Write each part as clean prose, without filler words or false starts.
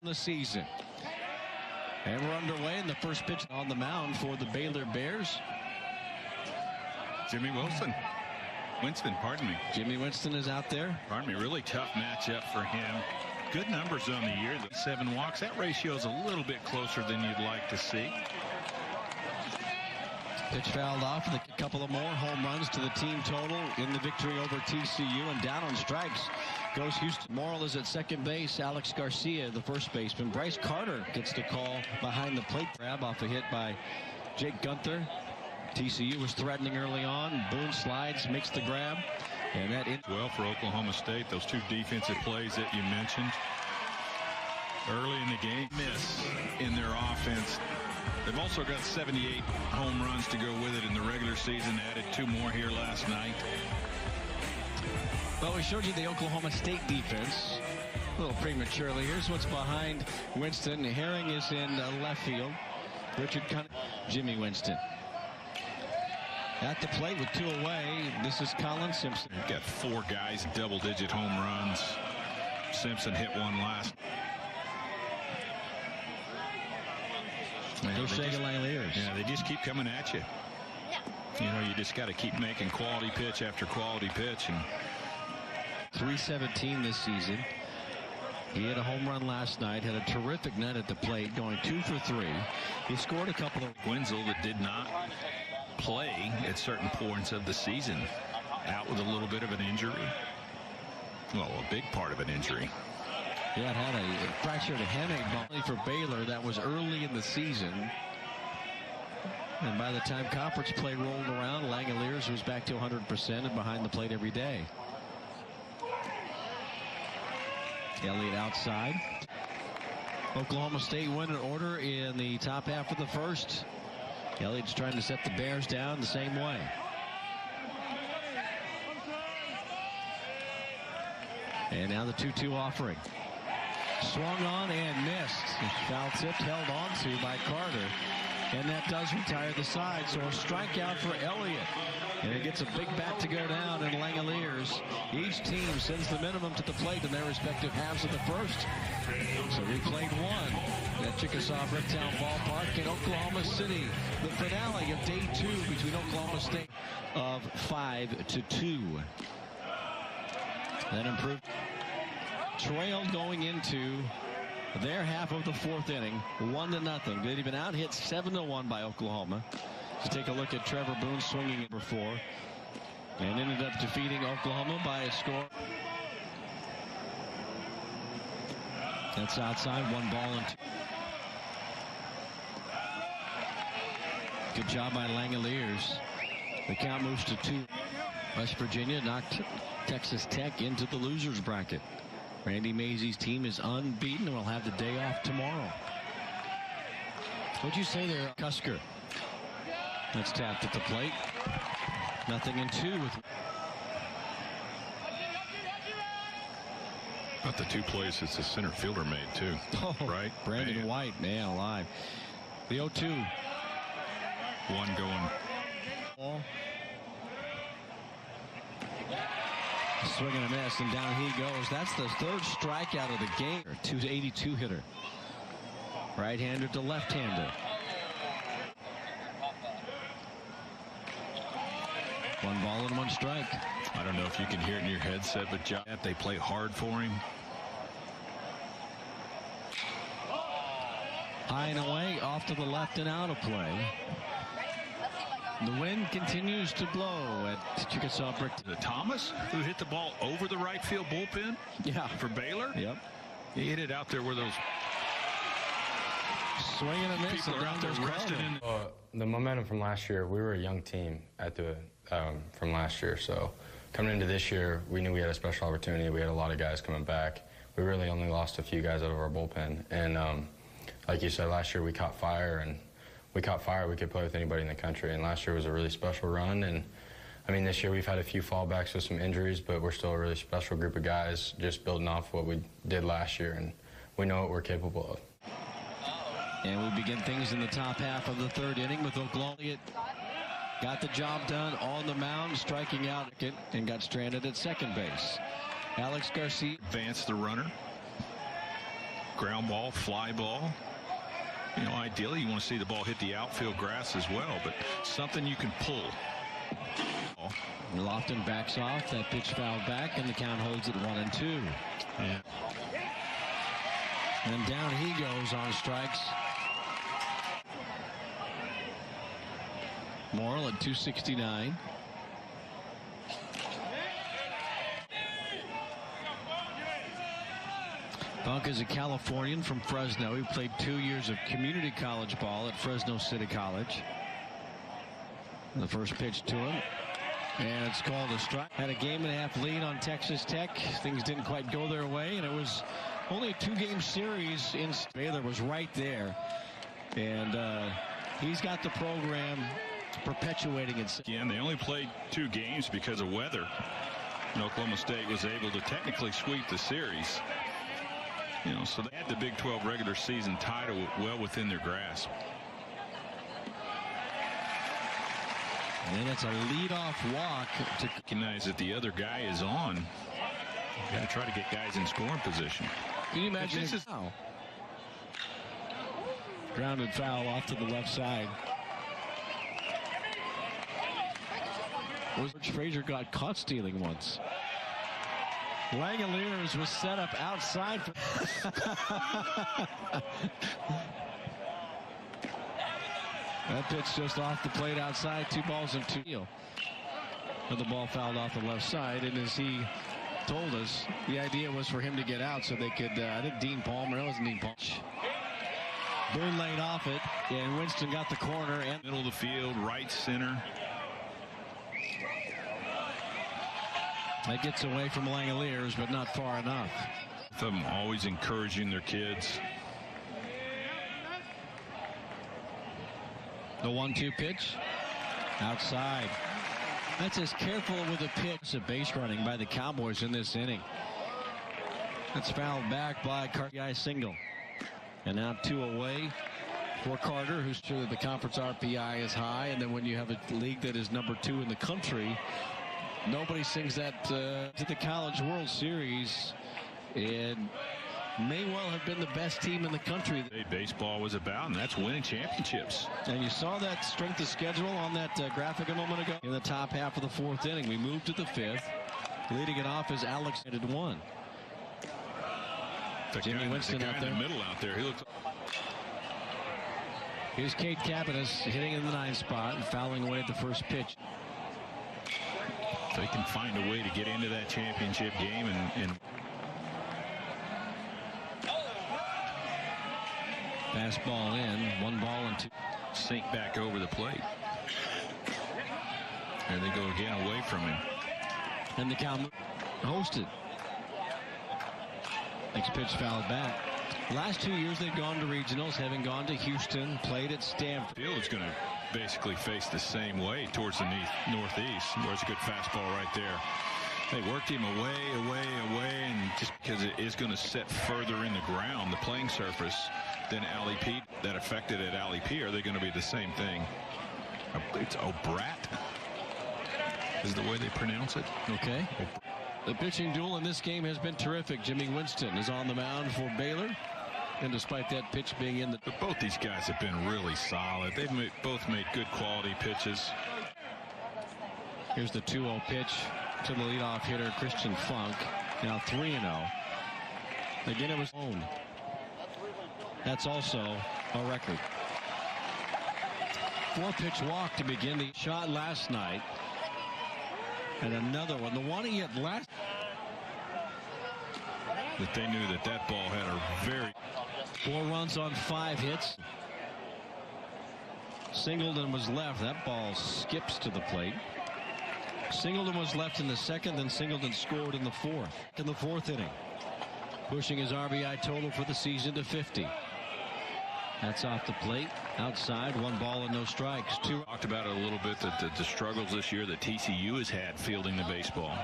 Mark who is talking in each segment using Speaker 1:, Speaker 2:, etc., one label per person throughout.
Speaker 1: the season. And we're underway in the first pitch on the mound for the Baylor Bears.
Speaker 2: Jimmy Winston, pardon me.
Speaker 1: Jimmy Winston is out there.
Speaker 2: Pardon me, really tough matchup for him. Good numbers on the year, 7 walks. That ratio is a little bit closer than you'd like to see.
Speaker 1: Pitch fouled off, and a couple of more home runs to the team total in the victory over TCU. And down on strikes goes Houston. Morrill is at second base. Alex Garcia, the first baseman. Bryce Carter gets the call behind the plate. Grab off a hit by Jake Gunther. TCU was threatening early on. Boone slides, makes the grab. And that
Speaker 2: well for Oklahoma State, those two defensive plays that you mentioned early in the game. Miss in their offense. They've also got 78 home runs to go with it in the regular season. Added 2 more here last night.
Speaker 1: Well, we showed you the Oklahoma State defense a little prematurely. Here's what's behind Winston. Herring is in left field. Richard Cunningham, Jimmy Winston. At the plate with 2 away, this is Colin Simpson.
Speaker 2: You've got 4 guys, double-digit home runs. Simpson hit one last.
Speaker 1: Shea Langliers.
Speaker 2: Yeah, they just keep coming at you. You know, you just got to keep making quality pitch after quality pitch. And
Speaker 1: 317 this season. He had a home run last night, had a terrific night at the plate, going 2 for 3. He scored a couple of.
Speaker 2: Wenzel, that did not play at certain points of the season, out with a little bit of an injury. Well, a big part of an injury.
Speaker 1: Yeah, it had a fractured hamate for Baylor. That was early in the season. And by the time conference play rolled around, Langliers was back to 100% and behind the plate every day. Elliott outside. Oklahoma State win in order in the top half of the first. Elliott's trying to set the Bears down the same way. And now the 2-2 offering. Swung on and missed. Foul tipped, held on to by Carter. And that does retire the side. So a strikeout for Elliott. And it gets a big bat to go down in Langliers. Each team sends the minimum to the plate in their respective halves of the first. So we played one at Chickasaw Bricktown Ballpark in Oklahoma City. The finale of day 2 between Oklahoma State of 5-2. That improved. Trailed going into their half of the 4th inning, 1-0. They'd been out hit 7-1 by Oklahoma. To take a look at Trevor Boone swinging it before, and ended up defeating Oklahoma by a score. That's outside, 1 ball and 2. Good job by Langliers. The count moves to 2. West Virginia knocked Texas Tech into the losers bracket. Randy Mazey's team is unbeaten and will have the day off tomorrow. What'd you say there, Cusker? That's tapped at the plate. 0-2 with.
Speaker 2: About the 2 plays it's the center fielder made too.
Speaker 1: Oh,
Speaker 2: right?
Speaker 1: Brandon White, man alive. The 0-2.
Speaker 2: One going.
Speaker 1: Ball. Swing and a miss, and down he goes. That's the 3rd strikeout of the game. 282 hitter. Right-hander to left-hander. 1 ball and 1 strike.
Speaker 2: I don't know if you can hear it in your headset, but they play hard for him.
Speaker 1: High and away, off to the left and out of play. The wind continues to blow at Chickasaw Brick.
Speaker 2: Thomas, who hit the ball over the right field bullpen.
Speaker 1: Yeah.
Speaker 2: For Baylor.
Speaker 1: Yep.
Speaker 2: He hit it out there where those
Speaker 1: swing and a miss.
Speaker 2: People are out there resting in.
Speaker 3: The momentum from last year, we were a young team at the from last year. So coming into this year, we knew we had a special opportunity. We had a lot of guys coming back. We really only lost a few guys out of our bullpen. And like you said, last year we caught fire, and we could play with anybody in the country. And last year was a really special run. And I mean, this year we've had a few fallbacks with some injuries, but we're still a really special group of guys just building off what we did last year. And we know what we're capable of.
Speaker 1: And we begin things in the top half of the 3rd inning with Oklahoma. Got the job done on the mound, striking out and got stranded at second base. Alex Garcia
Speaker 2: advanced the runner. ground ball, fly ball. You know, ideally you want to see the ball hit the outfield grass as well, but something you can pull.
Speaker 1: Lofton backs off. That pitch fouled back, and the count holds at 1-2.
Speaker 2: Yeah.
Speaker 1: And down he goes on strikes. Morrill at 269. Funk is a Californian from Fresno. He played 2 years of community college ball at Fresno City College. The first pitch to him, and it's called a strike. Had a game-and-a-half lead on Texas Tech. Things didn't quite go their way, and it was only a 2-game series. Baylor was right there, and he's got the program perpetuating it.
Speaker 2: Again, they only played 2 games because of weather, and Oklahoma State was able to technically sweep the series. You know, so they had the Big 12 regular season title well within their grasp.
Speaker 1: And it's a leadoff walk to
Speaker 2: recognize that the other guy is on. You got to try to get guys in scoring position.
Speaker 1: Can you imagine this? Grounded foul off to the left side. Frazier got caught stealing once. Langliers was set up outside. That pitch just off the plate outside. 2 balls and 2. But the ball fouled off the left side, and as he told us, the idea was for him to get out so they could, I think Dean Palmer, it wasn't Dean Palmer. Boone laid off it, and Winston got the corner. And
Speaker 2: middle of the field, right center.
Speaker 1: That gets away from Langliers, but not far enough.
Speaker 2: Them always encouraging their kids.
Speaker 1: The 1-2 pitch outside. That's as careful with a pitch. It's a base running by the Cowboys in this inning. That's fouled back by Carter. Single. And now 2 away for Carter, who's sure that the conference RPI is high. And then when you have a league that is number 2 in the country, nobody sings that to the College World Series. And may well have been the best team in the country.
Speaker 2: Baseball was about, and that's winning championships.
Speaker 1: And you saw that strength of schedule on that graphic a moment ago. In the top half of the 4th inning, we moved to the 5th. Leading it off is Alex at 1. Jimmy Winston out there.
Speaker 2: In the middle out there. He looks.
Speaker 1: Here's Cade Cabanis hitting in the 9th spot and fouling away at the first pitch.
Speaker 2: They can find a way to get into that championship game and
Speaker 1: fastball in, 1 ball and 2.
Speaker 2: Sink back over the plate. There they go again away from him.
Speaker 1: And the count hosted. Next pitch fouled back. Last 2 years they've gone to regionals, having gone to Houston, played at Stanford.
Speaker 2: Field is going to basically face the same way towards the northeast. There's a good fastball right there. They worked him away, and just because it is going to set further in the ground, the playing surface, than Alley P, that affected at Alley P, are they going to be the same thing? It's O'Brat is the way they pronounce it.
Speaker 1: Okay. The pitching duel in this game has been terrific. Jimmy Winston is on the mound for Baylor. And despite that pitch being in the...
Speaker 2: But both these guys have been really solid. They've both made good quality pitches.
Speaker 1: Here's the 2-0 pitch to the leadoff hitter, Christian Funk. Now 3-0. Again, it was owned. That's also a record. 4-pitch walk to begin the shot last night. And another one. The one he had last...
Speaker 2: That they knew that ball had a very...
Speaker 1: 4 runs on 5 hits. Singleton was left. That ball skips to the plate. Singleton was left in the 2nd, then Singleton scored in the 4th. In the 4th inning. Pushing his RBI total for the season to 50. That's off the plate. Outside, 1 ball and no strikes. 2.
Speaker 2: Talked about it a little bit, that the struggles this year that TCU has had fielding the baseball.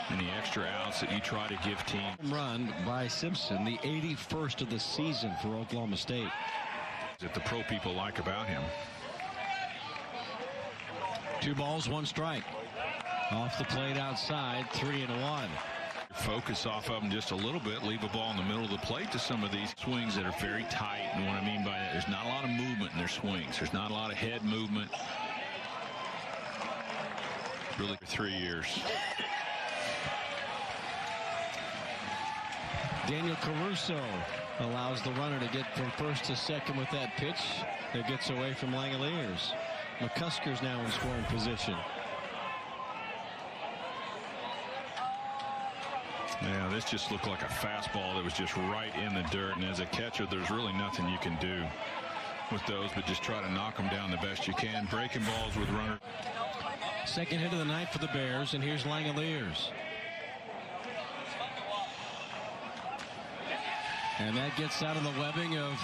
Speaker 2: And the extra outs that you try to give teams.
Speaker 1: Run by Simpson, the 81st of the season for Oklahoma State.
Speaker 2: That the pro people like about him.
Speaker 1: 2 balls, 1 strike. Off the plate outside, 3-1.
Speaker 2: Focus off of them just a little bit, leave a ball in the middle of the plate to some of these swings that are very tight. And what I mean by that, there's not a lot of movement in their swings. There's not a lot of head movement. Really, 3 years.
Speaker 1: Daniel Caruso allows the runner to get from first to second with that pitch that gets away from Langliers. McCusker's now in scoring position.
Speaker 2: Yeah, this just looked like a fastball that was just right in the dirt. And as a catcher, there's really nothing you can do with those but just try to knock them down the best you can. Breaking balls with runners.
Speaker 1: Second hit of the night for the Bears, and here's Langliers. And that gets out of the webbing of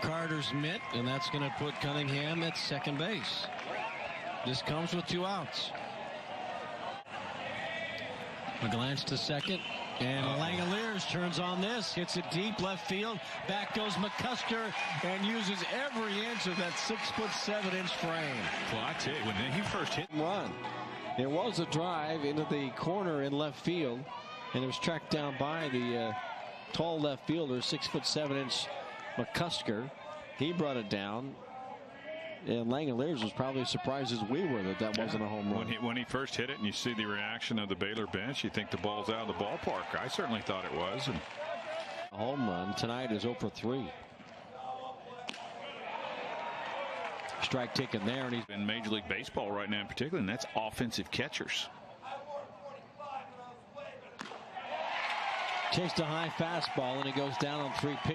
Speaker 1: Carter's mitt, and that's going to put Cunningham at second base. This comes with 2 outs. A glance to second, and Langliers turns on this, hits it deep left field. Back goes McCusker and uses every inch of that 6'7" frame.
Speaker 2: Well, I tell you, when he first hit
Speaker 1: Run. There was a drive into the corner in left field, and it was tracked down by the tall left fielder, 6'7" McCusker. He brought it down. And Langliers was probably as surprised as we were that wasn't a home run.
Speaker 2: When he first hit it and you see the reaction of the Baylor bench, you think the ball's out of the ballpark. I certainly thought it was. And
Speaker 1: a home run tonight is 0 for 3. Strike taken there, and he's
Speaker 2: in Major League Baseball right now in particular, and that's offensive catchers.
Speaker 1: chased a high fastball, and he goes down on 3 pitches.